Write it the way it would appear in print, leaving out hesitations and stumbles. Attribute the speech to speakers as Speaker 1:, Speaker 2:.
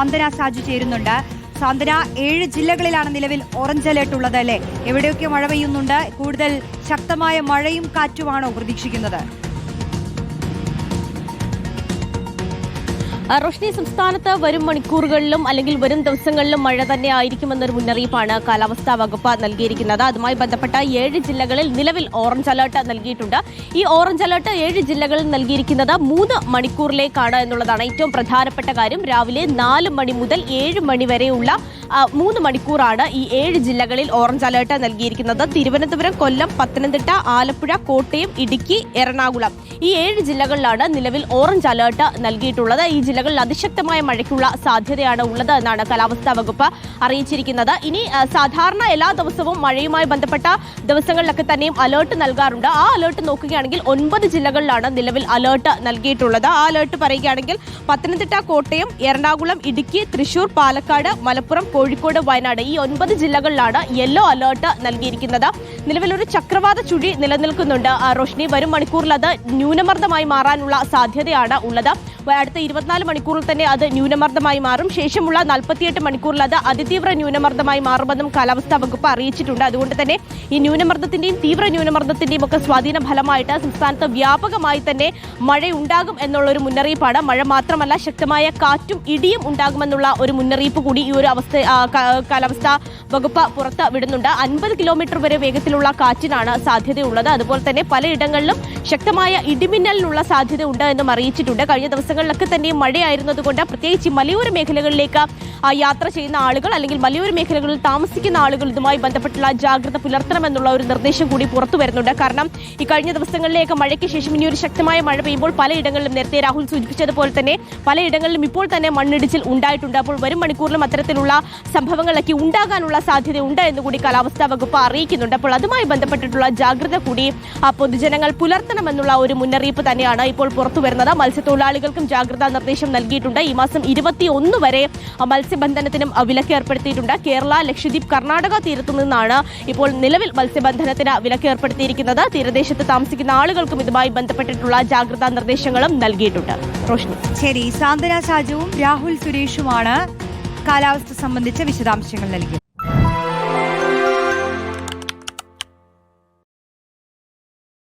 Speaker 1: സാന്ത്വന സാജു ചേരുന്നുണ്ട്. സാന്ത്വന, 7 ജില്ലകളിലാണ് നിലവിൽ ഓറഞ്ച് അലേർട്ട് ഉള്ളത് അല്ലേ? എവിടെയൊക്കെ മഴ പെയ്യുന്നുണ്ട്? കൂടുതൽ ശക്തമായ മഴയും കാറ്റുമാണോ പ്രതീക്ഷിക്കുന്നത്?
Speaker 2: റോഷ്നി, സംസ്ഥാനത്ത് വരും മണിക്കൂറുകളിലും അല്ലെങ്കിൽ വരും ദിവസങ്ങളിലും മഴ തന്നെ ആയിരിക്കുമെന്നൊരു മുന്നറിയിപ്പാണ് കാലാവസ്ഥാ വകുപ്പ് നൽകിയിരിക്കുന്നത്. അതുമായി ബന്ധപ്പെട്ട 7 ജില്ലകളിൽ നിലവിൽ ഓറഞ്ച് അലേർട്ട് നൽകിയിട്ടുണ്ട്. ഈ ഓറഞ്ച് അലേർട്ട് 7 ജില്ലകളിൽ നൽകിയിരിക്കുന്നത് 3 മണിക്കൂറിലേക്കാണ് എന്നുള്ളതാണ് ഏറ്റവും പ്രധാനപ്പെട്ട കാര്യം. രാവിലെ 4 മണി മുതൽ 7 മണി വരെയുള്ള 3 മണിക്കൂറാണ് ഈ 7 ജില്ലകളിൽ ഓറഞ്ച് അലേർട്ട് നൽകിയിരിക്കുന്നത്. തിരുവനന്തപുരം, കൊല്ലം, പത്തനംതിട്ട, ആലപ്പുഴ, കോട്ടയം, ഇടുക്കി, എറണാകുളം ഈ 7 ജില്ലകളിലാണ് നിലവിൽ ഓറഞ്ച് അലേർട്ട് നൽകിയിട്ടുള്ളത്. ഈ ജില്ലകളിൽ അതിശക്തമായ മഴയ്ക്കുള്ള സാധ്യതയാണ് ഉള്ളത് എന്നാണ് കാലാവസ്ഥാ വകുപ്പ് അറിയിച്ചിരിക്കുന്നത്. ഇനി സാധാരണ എല്ലാ ദിവസവും മഴയുമായി ബന്ധപ്പെട്ട ദിവസങ്ങളിലൊക്കെ തന്നെയും അലേർട്ട് നൽകാറുണ്ട്. ആ അലേർട്ട് നോക്കുകയാണെങ്കിൽ 9 ജില്ലകളിലാണ് നിലവിൽ അലേർട്ട് നൽകിയിട്ടുള്ളത്. ആ അലേർട്ട് പറയുകയാണെങ്കിൽ പത്തനംതിട്ട, കോട്ടയം, എറണാകുളം, ഇടുക്കി, തൃശൂർ, പാലക്കാട്, മലപ്പുറം, കോഴിക്കോട്, വയനാട് ഈ 9 ജില്ലകളിലാണ് യെല്ലോ അലേർട്ട് നൽകിയിരിക്കുന്നത്. നിലവിലൊരു ചക്രവാത ചുഴി നിലനിൽക്കുന്നുണ്ട് റോഷ്നി. വരും മണിക്കൂറിൽ അത് ന്യൂനമർദ്ദമായി മാറാനുള്ള സാധ്യതയാണ് ഉള്ളത്. അടുത്ത 24 മണിക്കൂറിൽ തന്നെ അത് ന്യൂനമർദ്ദമായി മാറും. ശേഷമുള്ള 48 മണിക്കൂറിൽ അത് അതിതീവ്ര ന്യൂനമർദ്ദമായി മാറുമെന്നും കാലാവസ്ഥാ വകുപ്പ് അറിയിച്ചിട്ടുണ്ട്. അതുകൊണ്ട് തന്നെ ഈ ന്യൂനമർദ്ദത്തിന്റെയും തീവ്ര ന്യൂനമർദ്ദത്തിന്റെയും ഒക്കെ സ്വാധീന ഫലമായിട്ട് സംസ്ഥാനത്ത് വ്യാപകമായി തന്നെ മഴയുണ്ടാകും എന്നുള്ളൊരു മുന്നറിയിപ്പാണ്. മഴ മാത്രമല്ല, ശക്തമായ കാറ്റും ഇടിയും ഉണ്ടാകുമെന്നുള്ള ഒരു മുന്നറിയിപ്പ് കൂടി ഈ ഒരു കാലാവസ്ഥാ വകുപ്പ് പുറത്ത് വിടുന്നുണ്ട്. 50 കിലോമീറ്റർ വരെ വേഗത്തിലുള്ള കാറ്റിനാണ് സാധ്യതയുള്ളത്. അതുപോലെ തന്നെ പലയിടങ്ങളിലും ശക്തമായ ഇടിമിന്നലിനുള്ള സാധ്യത ഉണ്ട് എന്നും അറിയിച്ചിട്ടുണ്ട്. കഴിഞ്ഞ ദിവസങ്ങളിലൊക്കെ തന്നെ മഴയായിരുന്നതുകൊണ്ട് പ്രത്യേകിച്ച് മലയോര മേഖലകളിലേക്ക് യാത്ര ചെയ്യുന്ന ആളുകൾ അല്ലെങ്കിൽ മലയോര മേഖലകളിൽ താമസിക്കുന്ന ആളുകൾ ഇതുമായി ബന്ധപ്പെട്ടുള്ള ജാഗ്രത പുലർത്തണമെന്നുള്ള ഒരു നിർദ്ദേശം കൂടി പുറത്തു വരുന്നുണ്ട്. കാരണം ഈ കഴിഞ്ഞ ദിവസങ്ങളിലേക്ക് മഴയ്ക്ക് ശേഷം ഇനി ഒരു ശക്തമായ മഴ പെയ്യുമ്പോൾ പലയിടങ്ങളിലും നേരത്തെ രാഹുൽ സൂചിപ്പിച്ചതുപോലെ തന്നെ പലയിടങ്ങളിലും ഇപ്പോൾ തന്നെ മണ്ണിടിച്ചിൽ ഉണ്ടായിട്ടുണ്ട്. അപ്പോൾ വരും മണിക്കൂറിലും അത്തരത്തിലുള്ള സംഭവങ്ങളൊക്കെ ഉണ്ടാകാനുള്ള സാധ്യതയുണ്ട് എന്നുകൂടി കാലാവസ്ഥാ വകുപ്പ് അറിയിക്കുന്നുണ്ട്. അപ്പോൾ അതുമായി ബന്ധപ്പെട്ടിട്ടുള്ള ജാഗ്രത കൂടി പൊതുജനങ്ങൾ പുലർത്തണമെന്നുള്ള ഒരു മുന്നറിയിപ്പ് തന്നെയാണ് ഇപ്പോൾ പുറത്തു വരുന്നത്. മത്സ്യത്തൊഴിലാളികൾക്കും ജാഗ്രതാ നിർദ്ദേശം നൽകിയിട്ടുണ്ട്. ഈ മാസം 21 വരെ മത്സ്യബന്ധനത്തിനും വിലക്ക് ഏർപ്പെടുത്തിയിട്ടുണ്ട്. കേരള, ലക്ഷദ്വീപ്, കർണാടക തീരത്തു നിന്നാണ് ഇപ്പോൾ നിലവിൽ മത്സ്യബന്ധനത്തിന് വിലക്ക് ഏർപ്പെടുത്തിയിരിക്കുന്നത്. തീരദേശത്ത് താമസിക്കുന്ന ആളുകൾക്കും ഇതുമായി ബന്ധപ്പെട്ടിട്ടുള്ള ജാഗ്രതാ നിർദ്ദേശങ്ങളും നൽകിയിട്ടുണ്ട്. റോഷ്നി,
Speaker 1: ശരി. സാന്ത്വന സാജുവും രാഹുൽ സുരേഷുമാണ് കാലാവസ്ഥ സംബന്ധിച്ച വിശദാംശങ്ങൾ നൽകിയത്.